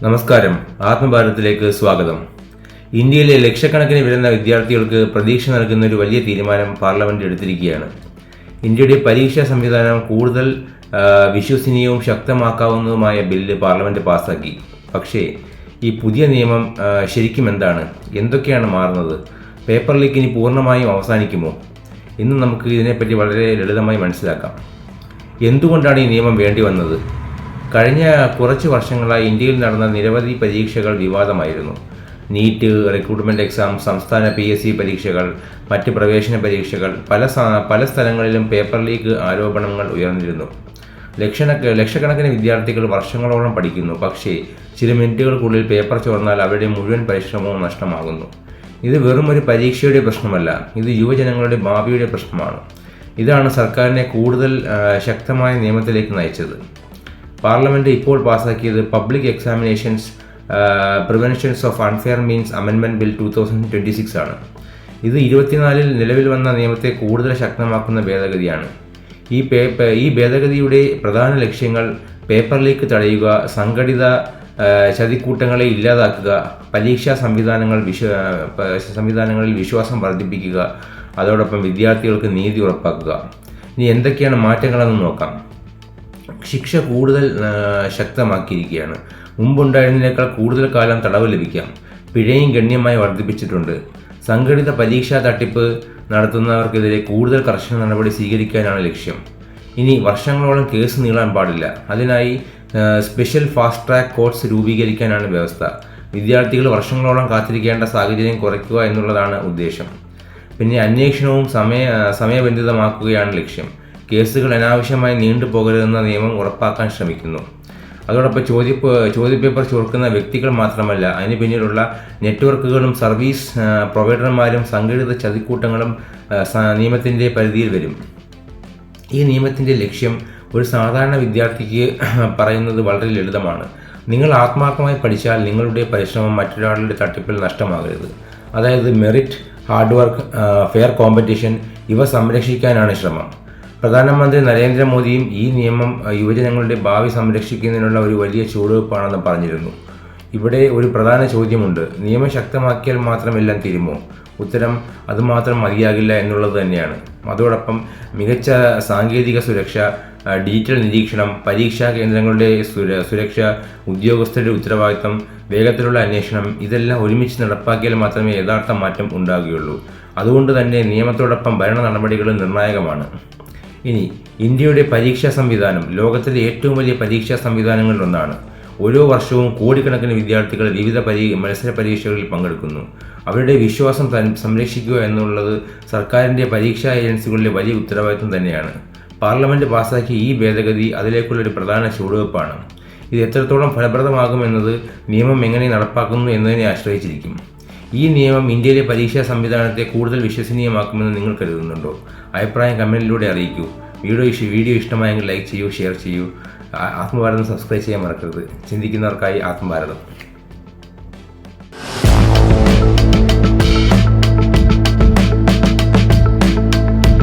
നമസ്കാരം, ആത്മഭാരതത്തിലേക്ക് സ്വാഗതം. ഇന്ത്യയിലെ ലക്ഷക്കണക്കിന് വരുന്ന വിദ്യാർത്ഥികൾക്ക് പ്രതീക്ഷ നൽകുന്ന ഒരു വലിയ തീരുമാനം പാർലമെന്റ് എടുത്തിരിക്കുകയാണ്. ഇന്ത്യയുടെ പരീക്ഷാ സംവിധാനം കൂടുതൽ വിശ്വസനീയവും ശക്തമാക്കാവുന്നതുമായ ബില്ല് പാർലമെന്റ് പാസാക്കി. പക്ഷേ ഈ പുതിയ നിയമം ശരിക്കും എന്താണ്? എന്തൊക്കെയാണ് മാറുന്നത്? പേപ്പർ ലീക്ക് ഇനി പൂർണ്ണമായും അവസാനിക്കുമോ? ഇന്ന് നമുക്ക് ഇതിനെപ്പറ്റി വളരെ ലളിതമായി മനസ്സിലാക്കാം. എന്തുകൊണ്ടാണ് ഈ നിയമം വേണ്ടി വന്നത്? കഴിഞ്ഞ കുറച്ച് വർഷങ്ങളായി ഇന്ത്യയിൽ നടന്ന നിരവധി പരീക്ഷകൾ വിവാദമായിരുന്നു. നീറ്റ്, റിക്രൂട്ട്മെൻറ്റ് എക്സാം, സംസ്ഥാന PSC പരീക്ഷകൾ, മറ്റ് പ്രവേശന പരീക്ഷകൾ, പല സ്ഥലങ്ങളിലും പേപ്പർ ലീക്ക് ആരോപണങ്ങൾ ഉയർന്നിരുന്നു. ലക്ഷക്കണക്കിന് വിദ്യാർത്ഥികൾ വർഷങ്ങളോളം പഠിക്കുന്നു. പക്ഷേ ചില മിനിറ്റുകൾക്കുള്ളിൽ പേപ്പർ ചോർന്നാൽ അവരുടെ മുഴുവൻ പരിശ്രമവും നഷ്ടമാകുന്നു. ഇത് വെറും ഒരു പരീക്ഷയുടെ പ്രശ്നമല്ല, ഇത് യുവജനങ്ങളുടെ ഭാവിയുടെ പ്രശ്നമാണ്. ഇതാണ് സർക്കാരിനെ കൂടുതൽ ശക്തമായ നിയമത്തിലേക്ക് നയിച്ചത്. പാർലമെന്റ് ഇപ്പോൾ പാസാക്കിയത് public examinations preventions of unfair means amendment bill 2026 ആണ്. ഇത് 24 നിലവിൽ വന്ന നിയമത്തെ കൂടുതൽ ശക്തമാക്കുന്ന ഭേദഗതിയാണ്. ഈ ഭേദഗതിയുടെ പ്രധാന ലക്ഷ്യങ്ങൾ പേപ്പർ ലീക്ക് തടയുക, സംഘടിത ചതിക്കൂട്ടങ്ങളെ ഇല്ലാതാക്കുക, പരീക്ഷാ സംവിധാനങ്ങളിൽ വിശ്വാസം വർദ്ധിപ്പിക്കുക, അതോടൊപ്പം വിദ്യാർത്ഥികൾക്ക് നീതി ഉറപ്പാക്കുക. ഇനി എന്തൊക്കെയാണ് മാറ്റങ്ങളെന്ന് നോക്കാം. ശിക്ഷ കൂടുതൽ ശക്തമാക്കിയിരിക്കുകയാണ്. മുമ്പുണ്ടായിരുന്നതിനേക്കാൾ കൂടുതൽ കാലം തടവ് ലഭിക്കാം. പിഴയും ഗണ്യമായി വർദ്ധിപ്പിച്ചിട്ടുണ്ട്. സംഘടിത പരീക്ഷാ തട്ടിപ്പ് നടത്തുന്നവർക്കെതിരെ കൂടുതൽ കർശന നടപടി സ്വീകരിക്കാനാണ് ലക്ഷ്യം. ഇനി വർഷങ്ങളോളം കേസ് നീളാൻ പാടില്ല. അതിനായി സ്പെഷ്യൽ ഫാസ്റ്റ് ട്രാക്ക് കോർട്സ് രൂപീകരിക്കാനാണ് വ്യവസ്ഥ. വിദ്യാർത്ഥികൾ വർഷങ്ങളോളം കാത്തിരിക്കേണ്ട സാഹചര്യം കുറയ്ക്കുക എന്നുള്ളതാണ് ഉദ്ദേശം. പിന്നെ അന്വേഷണവും സമയബന്ധിതമാക്കുകയാണ് ലക്ഷ്യം. കേസുകൾ അനാവശ്യമായി നീണ്ടുപോകരുതെന്ന നിയമം ഉറപ്പാക്കാൻ ശ്രമിക്കുന്നു. അതോടൊപ്പം ചോദ്യപേപ്പർ ചോർക്കുന്ന വ്യക്തികൾ മാത്രമല്ല, അതിന് പിന്നിലുള്ള നെറ്റ്വർക്കുകളും സർവീസ് പ്രൊവൈഡർമാരും സംഘടിത ചതിക്കൂട്ടങ്ങളും നിയമത്തിൻ്റെ പരിധിയിൽ വരും. ഈ നിയമത്തിൻ്റെ ലക്ഷ്യം ഒരു സാധാരണ വിദ്യാർത്ഥിക്ക് പറയുന്നത് വളരെ ലളിതമാണ്. നിങ്ങൾ ആത്മാർത്ഥമായി പഠിച്ചാൽ നിങ്ങളുടെ പരിശ്രമം മറ്റൊരാളുടെ തട്ടിപ്പിൽ നഷ്ടമാകരുത്. അതായത് merit, hard work, fair competition ഇവ സംരക്ഷിക്കാനാണ് ശ്രമം. പ്രധാനമന്ത്രി നരേന്ദ്രമോദിയും ഈ നിയമം യുവജനങ്ങളുടെ ഭാവി സംരക്ഷിക്കുന്നതിനുള്ള ഒരു വലിയ ചുവടുവെപ്പാണെന്ന് പറഞ്ഞിരുന്നു. ഇവിടെ ഒരു പ്രധാന ചോദ്യമുണ്ട്. നിയമം ശക്തമാക്കിയാൽ മാത്രം എല്ലാം തീരുമോ? ഉത്തരം അതുമാത്രം മതിയാകില്ല എന്നുള്ളത് തന്നെയാണ്. അതോടൊപ്പം മികച്ച സാങ്കേതിക സുരക്ഷ, ഡിജിറ്റൽ നിരീക്ഷണം, പരീക്ഷാ കേന്ദ്രങ്ങളുടെ സുരക്ഷ, ഉദ്യോഗസ്ഥരുടെ ഉത്തരവാദിത്തം, വേഗത്തിലുള്ള അന്വേഷണം ഇതെല്ലാം ഒരുമിച്ച് നടപ്പാക്കിയാൽ മാത്രമേ യഥാർത്ഥ മാറ്റം ഉണ്ടാകുകയുള്ളൂ. അതുകൊണ്ട് തന്നെ നിയമത്തോടൊപ്പം ഭരണ നടപടികളും നിർണായകമാണ്. ഇനി ഇന്ത്യയുടെ പരീക്ഷാ സംവിധാനം ലോകത്തിലെ ഏറ്റവും വലിയ പരീക്ഷാ സംവിധാനങ്ങളിലൊന്നാണ്. ഓരോ വർഷവും കോടിക്കണക്കിന് വിദ്യാർത്ഥികൾ വിവിധ മത്സര പരീക്ഷകളിൽ പങ്കെടുക്കുന്നു. അവരുടെ വിശ്വാസം സംരക്ഷിക്കുക എന്നുള്ളത് സർക്കാരിൻ്റെ പരീക്ഷാ ഏജൻസികളുടെ വലിയ ഉത്തരവാദിത്വം തന്നെയാണ്. പാർലമെന്റ് പാസാക്കിയ ഈ ഭേദഗതി അതിലേക്കുള്ളൊരു പ്രധാന ചുവടുവെപ്പാണ്. ഇത് എത്രത്തോളം ഫലപ്രദമാകുമെന്നത് നിയമം എങ്ങനെ നടപ്പാക്കുന്നു എന്നതിനെ ആശ്രയിച്ചിരിക്കും. ഈ നിയമം ഇന്ത്യയിലെ പരീക്ഷാ സംവിധാനത്തെ കൂടുതൽ വിശ്വസനീയമാക്കുമെന്ന് നിങ്ങൾ കരുതുന്നുണ്ടോ? അഭിപ്രായം കമൻറ്റിലൂടെ അറിയിക്കൂ. വീഡിയോ ഇഷ്ടമായെങ്കിൽ ലൈക്ക് ചെയ്യൂ, ഷെയർ ചെയ്യൂ. ആത്മഭാരതം സബ്സ്ക്രൈബ് ചെയ്യാൻ മറക്കരുത്. ചിന്തിക്കുന്നവർക്കായി ആത്മഭാരതം.